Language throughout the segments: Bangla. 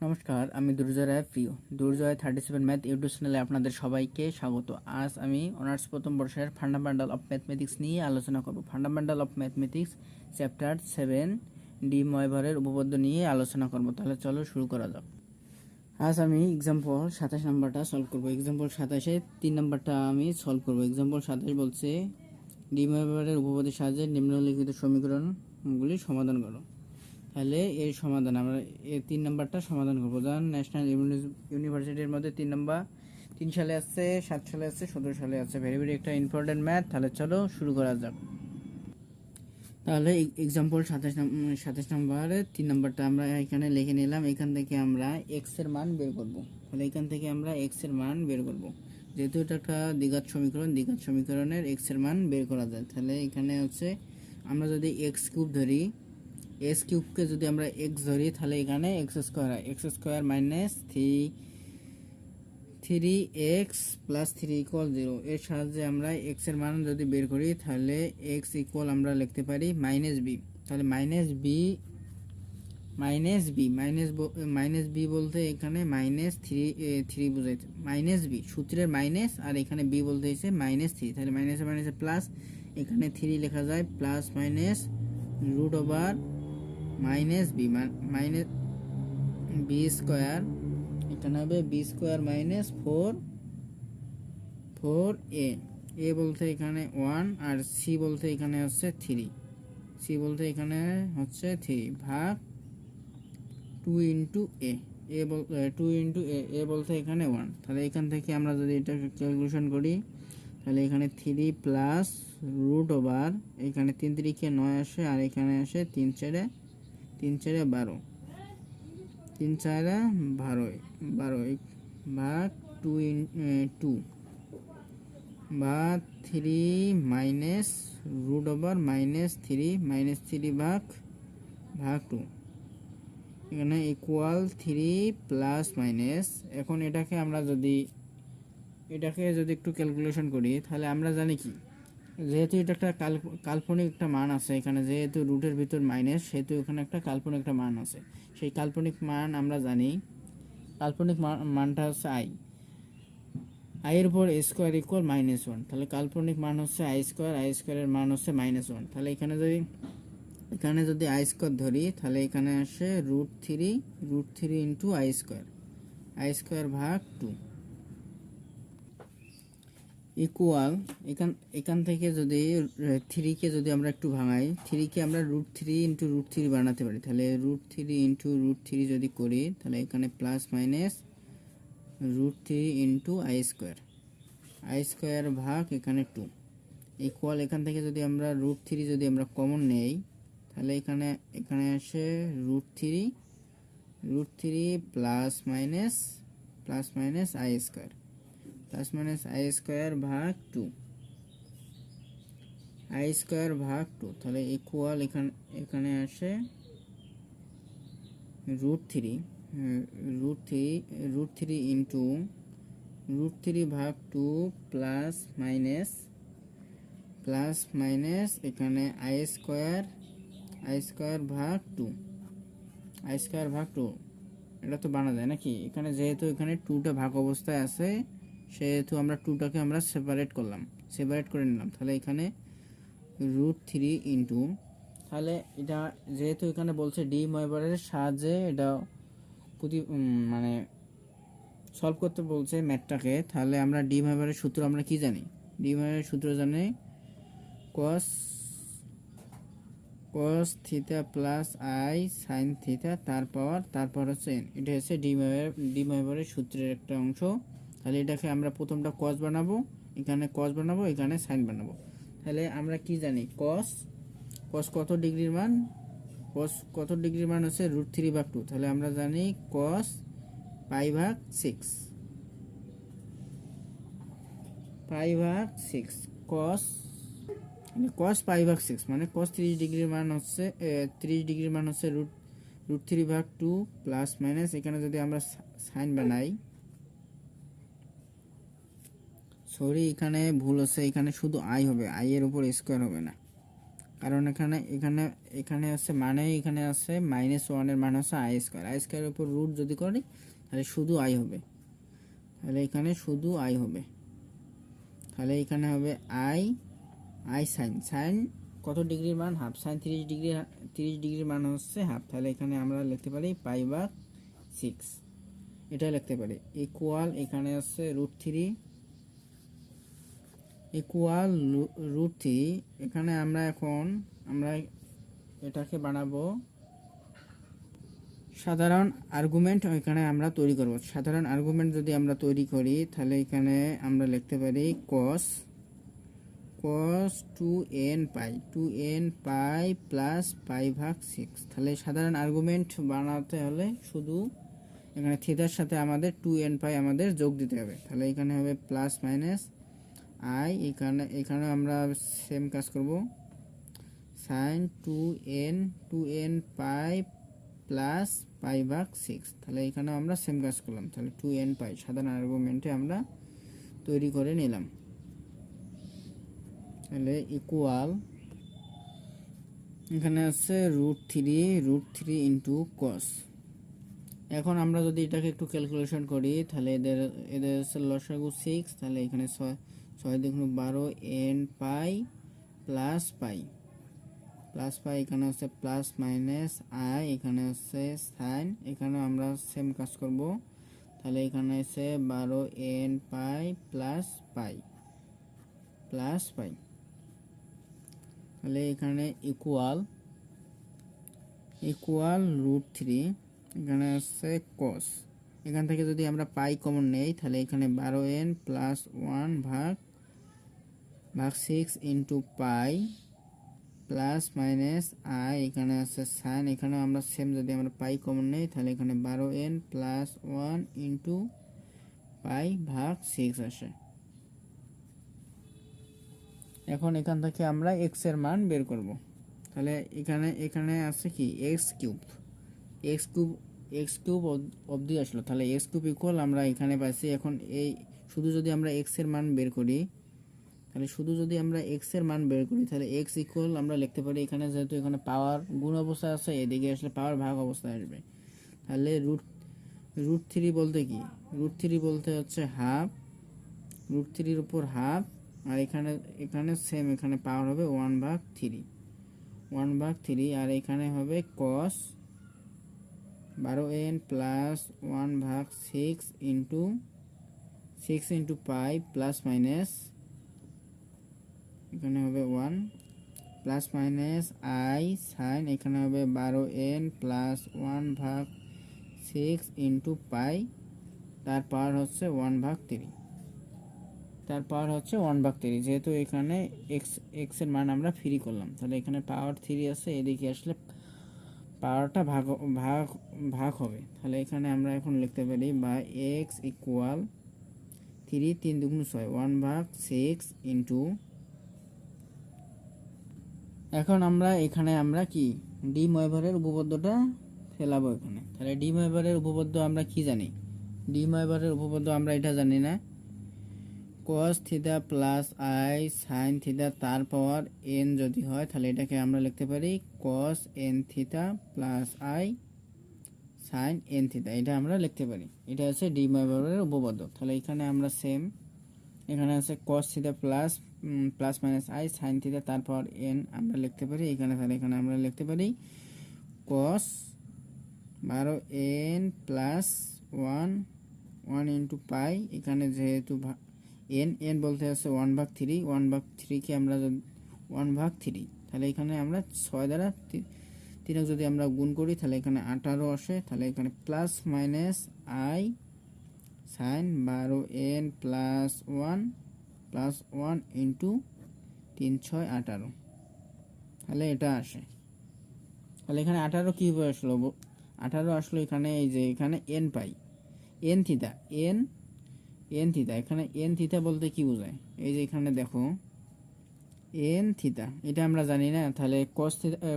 নমস্কার, আমি দুর্জয় প্রিয়। দুর্জয় 37 ম্যাথ ইউটিউব চ্যানেলে আপনাদের সবাইকে স্বাগত। আজ আমি অনার্স প্রথম বর্ষের ফান্ডামেন্টাল অফ ম্যাথমেটিক্স নিয়ে আলোচনা করব। ফান্ডামেন্টাল অফ ম্যাথমেটিক্স চ্যাপ্টার 7 ডি ময়ভারের উপপাদ্য নিয়ে আলোচনা করব। তাহলে চলো শুরু করা যাক। আজ আমি এক্সাম্পল 27 নম্বরটা সলভ করব। এক্সাম্পল 27-এ 3 নম্বরটা আমি সলভ করব। এক্সাম্পল 27 বলছে ডি ময়ভারের উপপাদ্যের সাহায্যে নিম্নলিখিত সমীকরণগুলি সমাধান করো। তাহলে এর সমাধান আমরা এই 3 নাম্বারটা সমাধান করব। যেমন ন্যাশনাল ইউনিভার্সিটির মধ্যে 3 সালে আছে, 7 সালে আছে, 17 সালে আছে। ভেরি একটা ইম্পর্টেন্ট ম্যাথ। তাহলে চলো শুরু করা যাক। তাহলে এক্সাম্পল 27 নম্বরে 3 নাম্বারটা আমরা এখানে লিখে নিলাম। এখান থেকে আমরা x এর মান বের করব। তাহলে এখান থেকে আমরা x এর মান বের করব। যেহেতু এটা একটা দ্বিঘাত সমীকরণ, দ্বিঘাত সমীকরণের x এর মান বের করা যায়। তাহলে এখানে হচ্ছে আমরা যদি x কিউব ধরি, এস কিউবকে যদি আমরা এক্স ধরি, তাহলে এখানে x square minus three x plus 3 equal 0। এর সাহায্যে আমরা এক্স এর মান যদি বের করি, তাহলে এক্স ইকুয়াল আমরা লিখতে পারি মাইনাস বি। তাহলে মাইনাস বি বলতে এখানে মাইনাস থ্রি বোঝাইছে, মাইনাস বি সূত্রের মাইনাস, আর এখানে বি বলতে হয়েছে মাইনাস 3। তাহলে মাইনাসে মাইনাসে প্লাস, এখানে 3 লেখা যায় plus minus root over minus b minus b square, এখানে হবে b square minus four a বলতে এখানে 1, আর সি বলতে এখানে হচ্ছে 3, ভাগ 2 ইন্টু এ বলতে এখানে 1। তাহলে এখান থেকে আমরা যদি এটা ক্যালকুলেশন করি, তাহলে এখানে 3 প্লাস রুট ওভার, এখানে 3 3 9 আসে, আর এখানে আসে 3 4 12, 3 4 12 ভাগ 2 বা 3 মাইনাস রুট ওভার মাইনাস 3 ভাগ 2, এখানে ইকুয়াল 3 প্লাস মাইনাস। এখন এটাকে যদি একটু ক্যালকুলেশন করি, তাহলে আমরা জানি কি, যেহেতু এটা একটা কাল্পনিক একটা মান আছে, এখানে যেহেতু রুটের ভিতর মাইনাস, সেহেতু এখানে একটা কাল্পনিক একটা মান আছে। সেই কাল্পনিক মান আমরা জানি, কাল্পনিক মানটা হচ্ছে এর উপর এ স্কোয়ার ইকুয়াল -1। তাহলে কাল্পনিক মান হচ্ছে আই স্কোয়ারের মান হচ্ছে -1। তাহলে এখানে যদি আই স্কোয়ার ধরি, তাহলে এখানে আসে √3 ইন্টু আই স্কোয়ার ভাগ 2 ইকুয়াল, এখান থেকে যদি 3কে যদি আমরা একটু ভাঙাই, 3কে আমরা √3 ইন্টু √3 বানাতে পারি। তাহলে √3 ইন্টু √3 যদি করি, তাহলে এখানে plus minus √3 into I square ভাগ এখানে 2 ইকুয়াল, এখান থেকে যদি আমরা √3 যদি আমরা কমন নেই, তাহলে এখানে আসে √3 প্লাস মাইনাস আই স্কোয়ার ভাগ 2 তাহলে ইকুয়াল, এখানে আসে √3 ইন্টু √3 ভাগ 2 প্লাস মাইনাস এখানে আই স্কোয়ার ভাগ 2 এটা তো বানা যায় নাকি? এখানে যেহেতু এখানে 2টা ভাগ অবস্থায় আছে, সেহেতু আমরা 2টাকে আমরা সেপারেট করে নিলাম। তাহলে এখানে √3 ইন্টু, তাহলে এটা যেহেতু এখানে বলছে ডি ময়ভারের সাহায্যে এটা মানে সলভ করতে বলছে ম্যাথটাকে, তাহলে আমরা ডি ময়ভারের সূত্র আমরা কি জানি? ডি ময়ভারের সূত্র জানি cos theta plus i sine theta তারপর হচ্ছে n। এটা হচ্ছে ডি ময়ভারের সূত্রের একটা অংশ। তাহলে এটাকে আমরা প্রথমটা cos বানাবো, এখানে সাইন বানাবো। তাহলে আমরা কি জানি, cos কত ডিগ্রির মান? কত ডিগ্রির মান হচ্ছে √3 ভাগ 2। তাহলে আমরা জানি cos পাই ভাগ 6, cos পাই ভাগ 6 মানে cos 30 ডিগ্রির মান হচ্ছে √3 ভাগ 2 প্লাস মাইনাস, এখানে যদি আমরা সাইন বানাই, সরি এখানে ভুল হচ্ছে, এখানে শুধু আই হবে, আই এর উপর স্কোয়ার হবে না। কারণ এখানে এখানে এখানে আছে মানে এখানে আছে -1 এর মান হচ্ছে আই স্কয়ারের উপর রুট যদি করি তাহলে শুধু আই হবে, তাহলে এখানে শুধু আই হবে, তাহলে এখানে হবে আই আই সাইন কত ডিগ্রির মান হাফ, সাইন 30 ডিগ্রির মান হচ্ছে হাফ, তাহলে এখানে আমরা লিখতে পারি π/6 এটা লিখতে পারি। ইকুয়াল এখানে আছে √3 ইকুয়াল √3, এখানে আমরা এটাকে বানাবো সাধারণ আর্গুমেন্ট, এখানে আমরা তৈরি করব। সাধারণ আর্গুমেন্ট যদি আমরা তৈরি করি তাহলে এখানে আমরা লিখতে পারি cos 2n পাই প্লাস π/6, তাহলে সাধারণ আর্গুমেন্ট বানাতে হলে শুধু এখানে থিটার সাথে আমাদের 2n পাই আমাদের যোগ দিতে হবে, তাহলে এখানে হবে প্লাস মাইনাস আই, এখানে আমরা সেম কাজ করব, সাইন 2n পাই প্লাস π/6, তাহলে এখানে আমরা সেম কাজ করলাম, তাহলে 2n পাই সাধারণ আর্গুমেন্টে আমরা তৈরি করে নিলাম। তাহলে ইকুয়াল এখানে আছে √3 ইন্টু কস। এখন আমরা যদি এটাকে একটু ক্যালকুলেশন করি তাহলে এদের হচ্ছে লসাগু 6, তাহলে এখানে 6 দেখুন 12 n পাই প্লাস পাই এখানে হচ্ছে প্লাস মাইনাস আই, এখানে হচ্ছে সাইন, এখানে আমরা সেম কাজ করব, তাহলে এখানে আছে 12 n পাই প্লাস পাই, তাহলে এখানে ইকুয়াল √3, এখানে আছে কস, এখান থেকে যদি আমরা পাই কমন নেই তাহলে এখানে 12n plus 1/6 into pi plus minus I, এখানে আছে সাইন, এখানেও আমরা সেম যদি আমরা পাই কমন নেই তাহলে এখানে 12n প্লাস 1 ইন্টু π/6 আসে। এখন এখান থেকে আমরা x এর মান বের করব, তাহলে এখানে আছে কি x কিউব অবধি আসলো, তাহলে x কিউব ইকুয়াল আমরা এখানে পাইছি। এখন এই শুধু যদি আমরা x এর মান বের করি তাহলে x ইকুয়াল আমরা লিখতে পারি, এখানে যেহেতু এখানে পাওয়ার গুণ অবস্থায় আছে এদিকে আসলে পাওয়ার ভাগ অবস্থায় আসবে, তাহলে √3 বলতে কি, √3 বলতে হচ্ছে হাফ, √3 উপর হাফ, আর এখানে সেম এখানে পাওয়ার হবে 1/3, আর এখানে হবে cos 12n plus 1/6 into 6 into পাই প্লাস মাইনাস, এখানে হবে 1 প্লাস মাইনাস আই সাইন, এখানে হবে 12n প্লাস 1/6 ইন্টু পাই, তার পাওয়ার হচ্ছে 1/3, যেহেতু এখানে x এর মান আমরা ফ্রি করলাম, তাহলে এখানে পাওয়ার 3 আছে, এদিকে আসলে পাওয়ারটা ভাগ হবে, তাহলে এখানে আমরা এখন লিখতে পারি বা x ইকুয়াল 3 দুগুণ 6 1/6 ইন্টু, এখন এখানে আমরা কি ডি ময়ভারের উপপাদ্যটা ফেলাবো এখানে, তাহলে ডি ময়ভারের উপপাদ্য আমরা কি জানি, ডি ময়ভারের উপপাদ্য আমরা এটা জানি না, cos theta plus i sine theta তার পাওয়ার n যদি হয় তাহলে এটাকে আমরা লিখতে পারি cos n theta plus i sine n theta, এটা আমরা লিখতে পারি, এটা হচ্ছে ডি ময়ভারের উপপাদ্য। তাহলে এখানে আমরা সেম, এখানে আছে cos theta plus minus i sine theta তার পাওয়ার n আমরা লিখতে পারি এখানে, তাহলে এখানে আমরা লিখতে পারি cos 12n প্লাস 1 ইন্টু পাই, এখানে যেহেতু n বলতে আছে 1/3 কে আমরা 1/3, তাহলে এখানে আমরা 6 দ্বারা 3 যদি আমরা গুণ করি তাহলে এখানে 18 আসে, তাহলে এখানে plus minus i sine 12n plus 1 into 3 6 18, তাহলে এটা আসে। তাহলে এখানে 18 কীভাবে আসলো, 18 আসলো এখানে এই যে এখানে n পাই n থিটা এখানে n থিটা বলতে কি বোঝায়, এই যে এখানে দেখো n থিটা এটা আমরা জানি না, তাহলে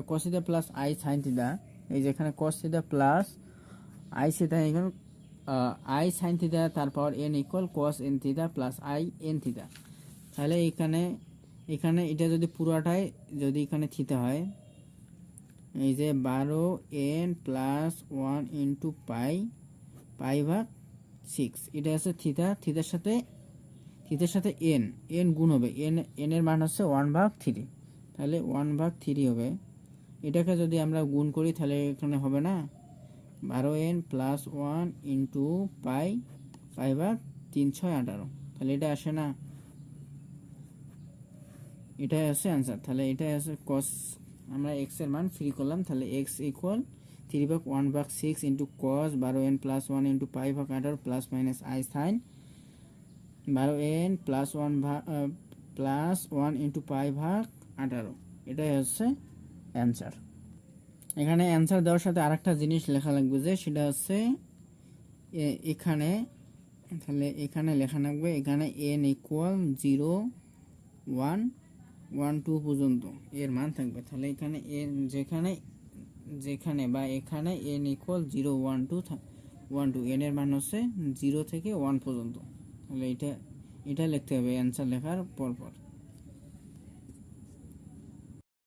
cos theta plus i sine theta, এই যে এখানে cos theta plus I theta, এখানে আই সাইন থিটা তার পাওয়ার n equal cos n theta plus I n theta, তাহলে এখানে এখানে এটা যদি পুরোটাই যদি এখানে থিটা হয়, এই যে 12n প্লাস 1 ইন্টু পাই, পাই ভাগ 6, এটা আছে থিটা, থিটার সাথে এন গুণ হবে, এন এর মান হচ্ছে 1/3, তাহলে 1/3 হবে। এটাকে যদি আমরা গুণ করি তাহলে এখানে হবে না 12n প্লাস 1 ইন্টু পাই, পাই ভাগ 3 6 18, তাহলে এটা আসে না, এটাই আছে অ্যান্সার। তাহলে এটাই আছে কস, আমরা এক্স এর মান ফ্রি করলাম, তাহলে x equal 3/1/6 into cos 12n plus 1 into পাই ভাগ 18 plus minus i sine 12n plus 1 into পাই ভাগ 18, এটাই হচ্ছে অ্যান্সার। এখানে অ্যান্সার দেওয়ার সাথে আরেকটা জিনিস লেখা লাগবে, যে সেটা হচ্ছে এখানে, তাহলে এখানে লেখা লাগবে, এখানে n ইকুয়াল 0 1 1 2 পর্যন্ত এর মান থাকবে। তাহলে এখানে n যেখানে বা এখানে n ইকুয়াল 0 1 2 1 2, n এর মান হচ্ছে 0 থেকে 1 পর্যন্ত। তাহলে এটা লিখতে হবে অ্যান্সার লেখার পরপর।